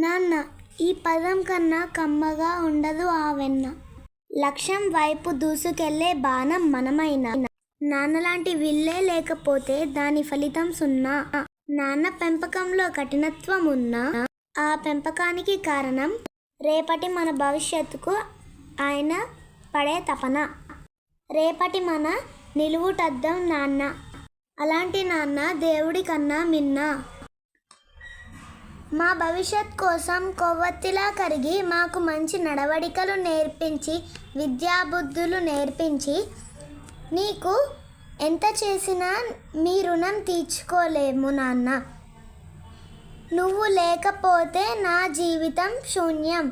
నాన్న ఈ పదం కన్నా కమ్మగా ఉండదు ఆ వెన్న. లక్ష్యం వైపు దూసుకెళ్లే బాణం మనమైనా. నాన్నలాంటి విల్లే లేకపోతే దాని ఫలితం సున్నా. నాన్న పెంపకంలో కఠినత్వం ఉన్నా ఆ పెంపకానికి కారణం రేపటి మన భవిష్యత్తుకు ఆయన పడే తపన. రేపటి మన నిలువుటద్దం నాన్న. అలాంటి నాన్న దేవుడి కన్నా మిన్న. మా భవిష్యత్ కోసం కొవ్వొత్తిలా కరిగి మాకు మంచి నడవడికలు నేర్పించి విద్యాబుద్ధులు నేర్పించి నీకు ఎంత చేసినా మీ రుణం తీర్చుకోలేము నాన్న. నువ్వు లేకపోతే నా జీవితం శూన్యం.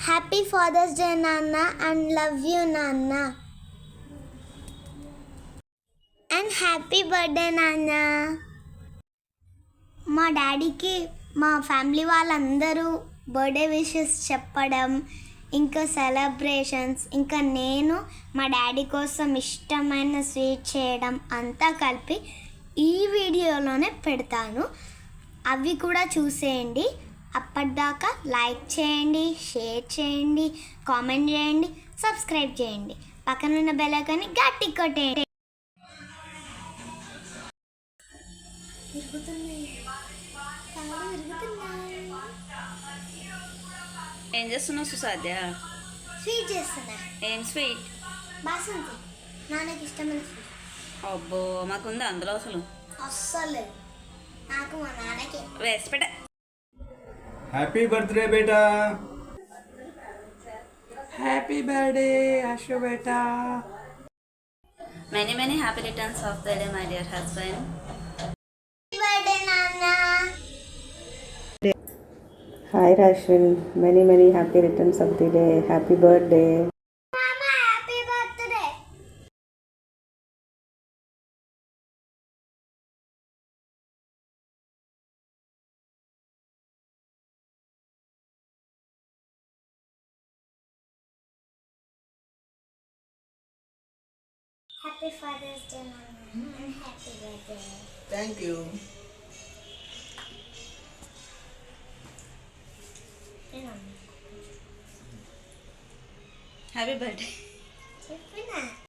హ్యాపీ ఫాదర్స్ డే నాన్న అండ్ లవ్ యూ నాన్న. అండ్ హ్యాపీ బర్త్డే నాన్న. మా డాడీకి మా ఫ్యామిలీ వాళ్ళందరూ బర్త్డే విషెస్ చెప్పడం, ఇంకా సెలబ్రేషన్స్, ఇంకా నేను మా డాడీ కోసం ఇష్టమైన స్వీట్ చేయడం అంతా కలిపి ఈ వీడియోలోనే పెడతాను. అవి కూడా చూసేయండి. అప్పటిదాకా లైక్ చేయండి, షేర్ చేయండి, కామెంట్ చేయండి, సబ్స్క్రైబ్ చేయండి. పక్కనున్న బెల్ ఐకాన్ని గట్టి కొట్టేయండి. ఏం చేస్తున్నావు సుసాధ్య? స్వీట్ చేస్తున్నా. ఏం స్వీట్? బాసంతి, నాన్నకి ఇష్టమైన స్వీట్. అబ్బో మాకుంది అందులో అసలు అస్సలు నాకు మా నాన్నకి వేసి పెట్ట. Happy birthday beta. Happy birthday Ashu beta. Many many happy returns of the day my dear husband. Birthday నాన్న. Hi Rashwin, many happy returns of the day. Happy birthday. Mama, happy birthday. Happy Father's Day, Mama, and happy birthday. Thank you. Happy birthday. చెప్పినా